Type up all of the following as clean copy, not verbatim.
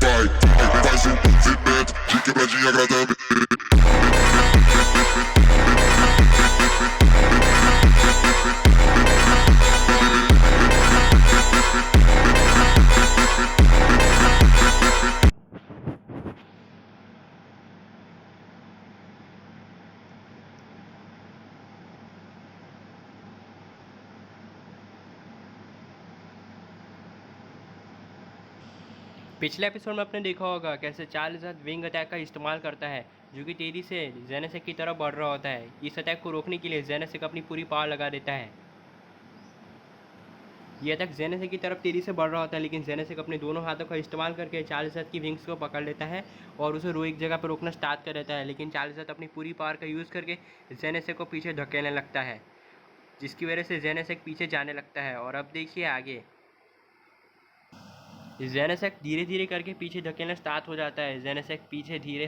Vai ser movimento de quebradinha agradando. पिछले episode में आपने देखा होगा कैसे चार्ल्स विंग अटैक का इस्तेमाल करता है, जो कि तेजी से जेनेसेक की तरफ बढ़ रहा होता है। इस अटैक को रोकने के लिए जेनेसेक अपनी पूरी पावर लगा देता है। यह अटैक जेनेसेक की तरफ तेजी से बढ़ रहा होता है, लेकिन जेनेसेक अपने दोनों हाथों का इस्तेमाल करके चार्ल्स की विंग्स को पकड़ लेता है और उसे एक जगह पर रोकना स्टार्ट कर देता है। लेकिन चार्ल्स अपनी पूरी पावर का यूज़ करके जेनेसेक को पीछे धकेलने लगता है, जिसकी वजह से जेनेसेक पीछे जाने लगता है। और अब देखिए आगे, जेनेसेक धीरे धीरे करके पीछे धकेलना स्टार्ट हो जाता है। जेनेसेक पीछे धीरे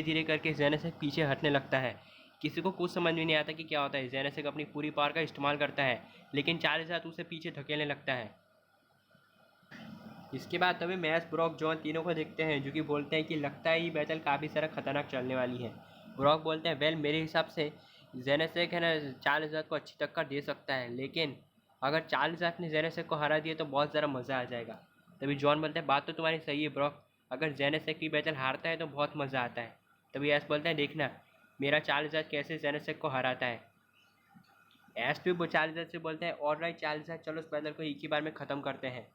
धीरे करके जेनेसेक पीछे हटने लगता है। किसी को कुछ समझ में नहीं आता कि क्या होता है। जेनेसेक अपनी पूरी पावर का इस्तेमाल करता है, लेकिन चार्ल्स उसे पीछे धकेलने लगता है। इसके बाद तभी मैस, ब्रॉक, जॉन तीनों को देखते हैं, जो कि बोलते हैं कि लगता है ये बैटल काफ़ी सारा खतरनाक चलने वाली है। ब्रॉक बोलते हैं, वेल मेरे हिसाब से जेनेसेक है ना चार्ल्स को अच्छी टक्कर दे सकता है, लेकिन अगर चार्ल्स ने जेनेसेक को हरा दिया तो बहुत ज़्यादा मज़ा आ जाएगा। तभी जॉन बोलते हैं, बात तो तुम्हारी सही है ब्रॉक, अगर जेनेसेक की बैटल हारता है तो बहुत मज़ा आता है। तभी ऐस बोलते हैं, देखना मेरा चार्ल्स कैसे जेनेसेक को हराता है। ऐस भी वो चार्ल्स से बोलते हैं, ऑलराइट चार्ल्स, चलो इस बैटल को एक ही बार में ख़त्म करते हैं।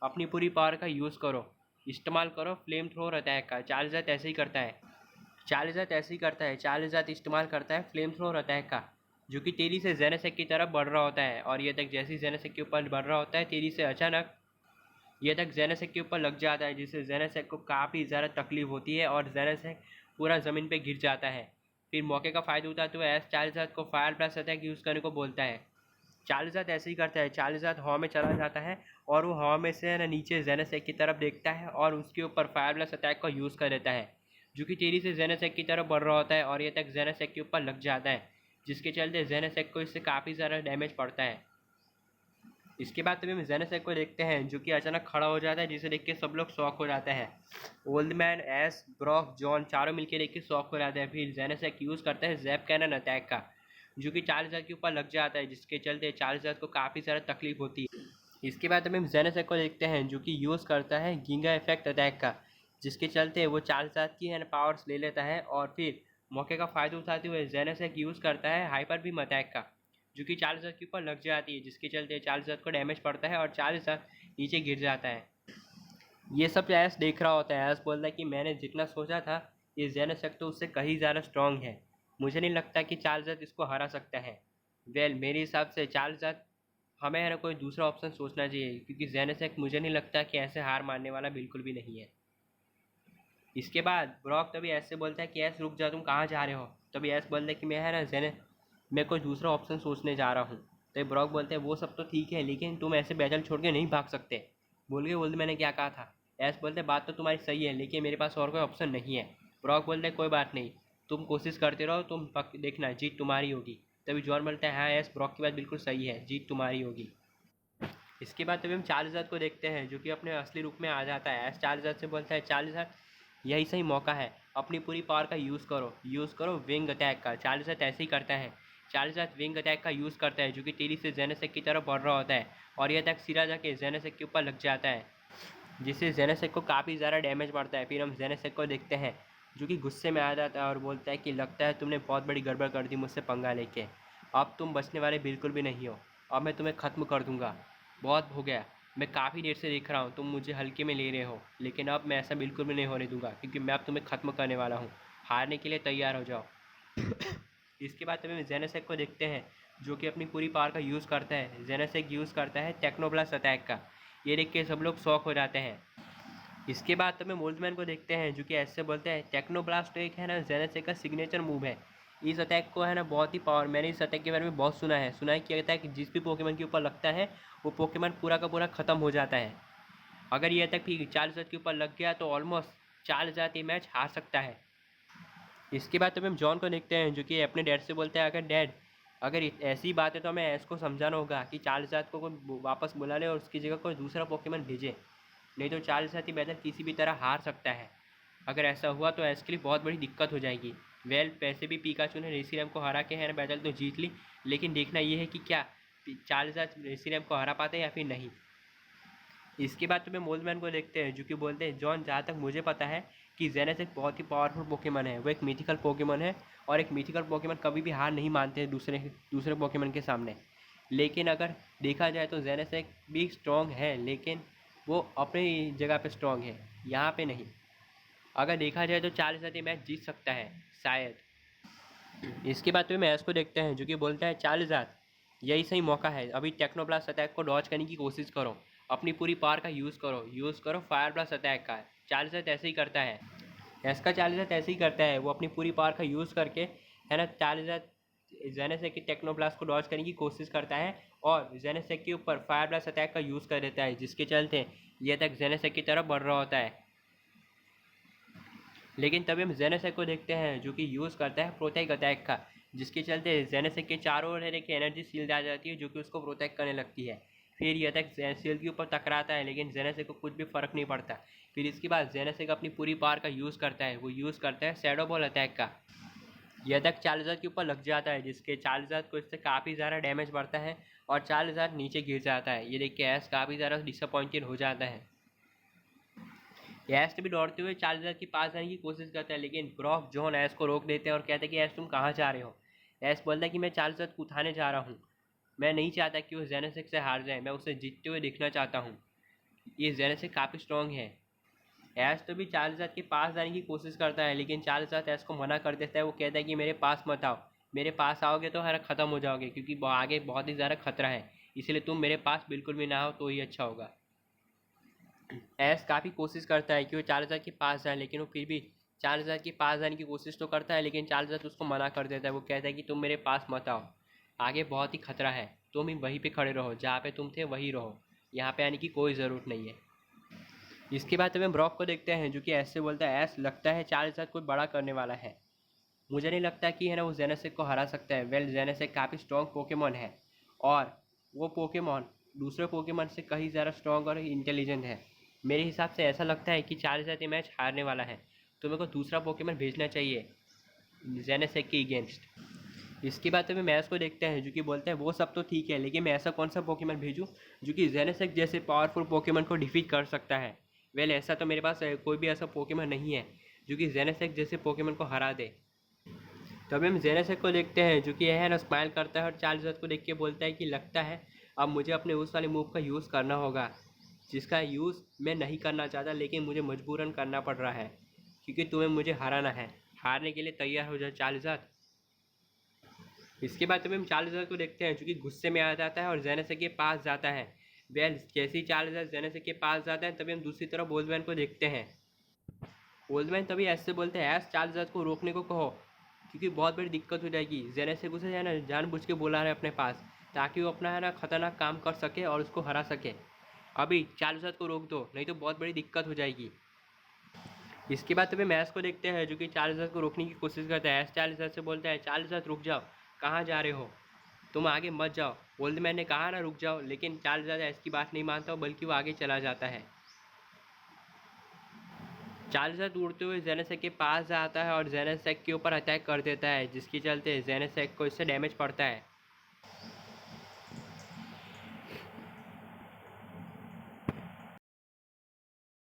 अपनी पूरी पावर का यूज़ करो, इस्तेमाल करो फ्लेम थ्रोअर अटैक का। चार्ल्स ऐसे ही करता है। चार्ल्स इस्तेमाल करता है फ्लेम थ्रोअर अटैक का, जो कि तेज़ी से जेनेसेक की तरफ बढ़ रहा होता है। और ये तक जैसे ही जेनेसेक के ऊपर बढ़ रहा होता है, तेज़ी से अचानक ये तक जेनेसेक के ऊपर लग जाता है, जिससे जेनेसेक को काफ़ी ज़्यादा तकलीफ होती है और जेनेसेक पूरा ज़मीन पे गिर जाता है। फिर मौके का फ़ायदा उठाते हुए एस चार्ल्स को फायर ब्लास्ट अटैक यूज़ करने को बोलता है। चार्ल्स ऐसे ही करता है। चार्ल्स हवा में चला जाता है और वो हवा में से ना नीचे जेनेसेक की तरफ देखता है और उसके ऊपर फायर ब्लास्ट अटैक को यूज़ कर देता है, जो कि तेज़ी से जेनेसेक की तरफ बढ़ रहा होता है और ये तक जेनेसेक के ऊपर लग जाता है, जिसके चलते जेनेसेक को इससे काफ़ी ज़्यादा डैमेज पड़ता है। इसके बाद तभी हम जेनेसेक को देखते हैं, जो कि अचानक खड़ा हो जाता है, जिसे देख के सब लोग शॉक हो जाते हैं। Old man, S, Brock, John चारों मिलकर देख के शॉक हो जाते हैं। फिर जेनेसेक यूज़ करता है जैप कैनन अटैक का, जो कि चार्ल्स के ऊपर लग जाता है, जिसके चलते चार्ल्स को काफ़ी ज़्यादा तकलीफ होती है। इसके बाद हम जेनेसेक को देखते हैं, जो कि यूज़ करता है गिंगा इफेक्ट अटैक का, जिसके चलते वो चार्ल्स की है पावर्स ले लेता है। और फिर मौके का फ़ायदा उठाते हुए जेनेसेक यूज़ करता है हाइपर बीम अटैक का, जो कि चार्ल्स के ऊपर लग जाती है, जिसके चलते चार्ल्स को डैमेज पड़ता है और चार्ल्स नीचे गिर जाता है। ये सब एस देख रहा होता है। एस बोलता है कि मैंने जितना सोचा था ये जेनेसेक तो उससे कहीं ज़्यादा स्ट्रॉन्ग है, मुझे नहीं लगता कि चार्ल्स इसको हरा सकता है। वेल मेरे हिसाब से चार्ल्स हमें है ना कोई दूसरा ऑप्शन सोचना चाहिए, क्योंकि जेनेसेक मुझे नहीं लगता कि ऐसे हार मानने वाला बिल्कुल भी नहीं है। इसके बाद ब्रॉक तभी ऐसे बोलता है कि ऐस रुक जा, तुम कहाँ जा रहे हो। तभी ऐस बोलता है कि मैं है ना मैं कोई दूसरा ऑप्शन सोचने जा रहा हूँ। तो ब्रॉक बोलते हैं वो सब तो ठीक है, लेकिन तुम ऐसे बैटल छोड़ के नहीं भाग सकते। बोलते मैंने क्या कहा था। ऐस बोलते बात तो तुम्हारी सही है, लेकिन मेरे पास और कोई ऑप्शन नहीं है। ब्रॉक बोलते कोई बात नहीं, तुम कोशिश करते रहो, तुम देखना जीत तुम्हारी होगी। तभी जॉन बोलता है, हाँ ऐस ब्रॉक की बात बिल्कुल सही है, जीत तुम्हारी होगी। इसके बाद तभी हम चार्ल्स को देखते हैं, जो कि अपने असली रूप में आ जाता है। एस चार्ल्स से बोलता है, चार्ल्स यही सही मौका है, अपनी पूरी पावर का यूज़ करो विंग अटैक का। चार्ल्स ऐसे ही करता है। चार्ल्स विंग अटैक का यूज़ करता है, जो कि तेजी से जेनेसेक की तरफ बढ़ रहा होता है और यह अटैक सीधा जाके जेनेसेक के ऊपर लग जाता है, जिससे जेनेसेक को काफ़ी ज़्यादा डैमेज पड़ता है। फिर हम जेनेसेक को देखते हैं, जो कि गुस्से में आ जाता है और बोलता है कि लगता है तुमने बहुत बड़ी गड़बड़ कर दी मुझसे पंगा लेके, अब तुम बचने वाले बिल्कुल भी नहीं हो, अब मैं तुम्हें ख़त्म कर दूंगा। बहुत हो गया, मैं काफ़ी देर से देख रहा हूँ तुम मुझे हल्के में ले रहे हो, लेकिन अब मैं ऐसा बिल्कुल भी नहीं होने दूंगा, क्योंकि मैं अब तुम्हें ख़त्म करने वाला हूँ। हारने के लिए तैयार हो जाओ। इसके बाद तभी जेनेसेक को देखते हैं, जो कि अपनी पूरी पावर का यूज़ करता है। जेनेसेक यूज़ करता है टेक्नोब्लास्ट अटैक का। ये देख के सब लोग शॉक हो जाते हैं। इसके बाद तो मैं मोल्डमैन को देखते हैं, जो कि ऐसे बोलते हैं, टेक्नोब्लास्ट एक है ना जेनेसेक का सिग्नेचर मूव है। इस अटैक को है ना बहुत ही पावर, मैंने इस अटैक के बारे में बहुत सुना है कि अटैक जिस भी पोकेमन के ऊपर लगता है वो पोकेमन पूरा का पूरा ख़त्म हो जाता है। अगर ये अटैक भी चार्ल्स के ऊपर लग गया तो ऑलमोस्ट चार्ल्स ये मैच हार सकता है। इसके बाद तो हम जॉन को देखते हैं, जो कि अपने डैड से बोलते हैं, अगर डैड अगर ऐसी बात है तो हमें इसको समझाना होगा कि चार्ल्स को कोई वापस बुला ले और उसकी जगह कोई दूसरा पोकेमन भेजे। नहीं तो चार्ल्स ही बैटल किसी भी तरह हार सकता है। अगर ऐसा हुआ तो एस के लिए बहुत बड़ी दिक्कत हो जाएगी। वैसे भी पिकाचू ने रेसिरम को हरा के है ना बैटल तो जीत ली, लेकिन देखना ये है कि क्या चार्ल्स रेसिरम को हरा पाते हैं या फिर नहीं। इसके बाद तुम्हें मोल्डमैन को देखते हैं जो कि बोलते हैं जॉन, जहाँ तक मुझे पता है कि जेनस एक बहुत ही पावरफुल पोकेमन है, वो एक मिथिकल पोकेमन है और एक मिथिकल पोकेमन कभी भी हार नहीं मानते हैं दूसरे पोकेमन के सामने। लेकिन अगर देखा जाए तो जेनस एक भी स्ट्रॉन्ग है, लेकिन वो अपनी जगह पे स्ट्रॉन्ग है, यहाँ पे नहीं। अगर देखा जाए तो 4 मैच जीत सकता है शायद। इसके बाद तुम्हें मैच को देखते हैं जो कि बोलता है 4,000 यही सही मौका है, अभी टेक्नोब्लास्ट अटैक को डॉज करने की कोशिश करो, अपनी पूरी पावर का यूज़ करो फायर ब्लास्ट अटैक का। 4,000 ऐसे ही करता है, इसका 4,000 ऐसे ही करता है, वो अपनी पूरी पावर का यूज़ करके है ना 4,000 जेनेसेक की टेक्नोब्लास्ट को डॉज करने की कोशिश करता है और जेनेसेक के ऊपर फायर ब्लास्ट अटैक का यूज़ कर देता है, जिसके चलते ये तक जेनेसेक की तरफ बढ़ रहा होता है। लेकिन तभी हम जेनेसेक को देखते हैं जो कि यूज़ करता है प्रोटेक्ट अटैक का, जिसके चलते जेनेसेक के चारों ओर एक एनर्जी शील्ड आ जाती है जो कि उसको प्रोटेक्ट करने लगती है। फिर ये अटैक शील्ड के ऊपर टकराता है, लेकिन जेनेसेक को कुछ भी फर्क नहीं पड़ता। फिर इसके बाद जेनेसेक अपनी पूरी पावर का यूज़ करता है, वो यूज़ करता है शैडो बॉल अटैक का। यह अटैक 4,000 के ऊपर लग जाता है, जिसके 4,000 को इससे काफ़ी ज़्यादा डैमेज बढ़ता है और 4,000 नीचे गिर जाता है। ये देख के ऐस काफ़ी ज़्यादा डिसअपॉइंटेड हो जाता है। ऐश भी दौड़ते हुए 4,000 के पास जाने की कोशिश करता है, लेकिन ब्रॉक जॉन ऐश को रोक देते हैं और कहते हैं कि ऐश तुम कहाँ जा रहे हो। ऐश बोलता है कि मैं 4,000 को उठाने जा रहा हूँ, मैं नहीं चाहता कि वो जेनेसिक से हार जाए, मैं उसे जीतते हुए देखना चाहता हूँ, ये जेनेसिक काफ़ी स्ट्रॉन्ग है। ऐश तो भी 4,000 के पास जाने की कोशिश करता है, लेकिन 4,000 ऐश को मना कर देता है। वो कहता है कि मेरे पास मत आओ, मेरे पास आओगे तो हर ख़त्म हो जाओगे, क्योंकि आगे बहुत ही ज़्यादा खतरा है, इसलिए तुम मेरे पास बिल्कुल भी ना आओ तो ही अच्छा होगा। ऐश काफ़ी कोशिश करता है कि वो 4,000 के पास जाए, लेकिन वो फिर भी 4,000 के पास जाने की कोशिश तो करता है, लेकिन 4,000 उसको मना कर देता है। वो कहता है कि तुम मेरे पास मत आओ, आगे बहुत ही खतरा है, तुम ही वहीं पे खड़े रहो, जहाँ पे तुम थे वहीं रहो, यहाँ पे आने की कोई ज़रूरत नहीं है। इसके बाद हमें ब्रॉक को देखते हैं जो कि ऐसे बोलता है, ऐश लगता है 4,000 कोई बड़ा करने वाला है, मुझे नहीं लगता कि है ना वो जेनेसिक को हरा सकता है। वेल, जेनेसिक काफ़ी स्ट्रॉन्ग पोकेमॉन है और वो पोकेमॉन दूसरे पोकेमॉन से कहीं ज़्यादा स्ट्रॉन्ग और इंटेलिजेंट है। मेरे हिसाब से ऐसा लगता है कि 4,000 ये मैच हारने वाला है, तो मेरे को दूसरा पोकेमॉन भेजना चाहिए जेनेसिक के अगेंस्ट। इसके बाद हमें मैच को देखते हैं जो कि बोलते हैं वो सब तो ठीक है, लेकिन मैं ऐसा कौन सा पोकेमॉन भेजूँ जो कि जेनेसिक जैसे पावरफुल पोकेमॉन को डिफीट कर सकता है। वेल, ऐसा तो मेरे पास कोई भी ऐसा पोकेमॉन नहीं है जो कि जेनेसिक जैसे पोकेमॉन को हरा दे। तो अभी हम जेनेसेक को देखते हैं जो कि है ना स्माइल करता है और 4,000 को देख के बोलता है कि लगता है अब मुझे अपने उस वाले मूव का यूज़ करना होगा, जिसका यूज़ मैं नहीं करना चाहता, लेकिन मुझे मजबूरन करना पड़ रहा है, क्योंकि तुम्हें मुझे हराना है। हारने के लिए तैयार हो जाओ 4,000। इसके बाद तुम्हें हम 4,000 को देखते हैं जो कि गुस्से में आ जाता है और जेनेसेक के पास जाता है। वेल, जैसे ही 4,000 जेनेसेक के पास जाता है तभी हम दूसरी तरफ बोल्डमैन को देखते हैं। बोल्डमैन तभी ऐसे बोलते हैं, ऐस 4,000 को रोकने को कहो, क्योंकि बहुत बड़ी दिक्कत हो जाएगी। जेनेसिक उसे है ना जानबूझ के बुला रहे अपने पास, ताकि वो अपना है ना खतरनाक काम कर सके और उसको हरा सके। अभी 4,000 को रोक दो, नहीं तो बहुत बड़ी दिक्कत हो जाएगी। इसके बाद तभी मैच को देखते हैं जो कि 4,000 को रोकने की कोशिश करता है। 4,000 से बोलता है, 4,000 रुक जाओ, कहाँ जा रहे हो, तुम आगे मत जाओ। बोल्डमैन ने कहा ना रुक जाओ, लेकिन 4,000 इसकी बात नहीं मानता, बल्कि वो आगे चला जाता है। 4,000 उड़ते हुए जेनेसेक के पास जाता है और जेनेसेक के ऊपर अटैक कर देता है, जिसके चलते जेनेसेक को इससे डैमेज पड़ता है।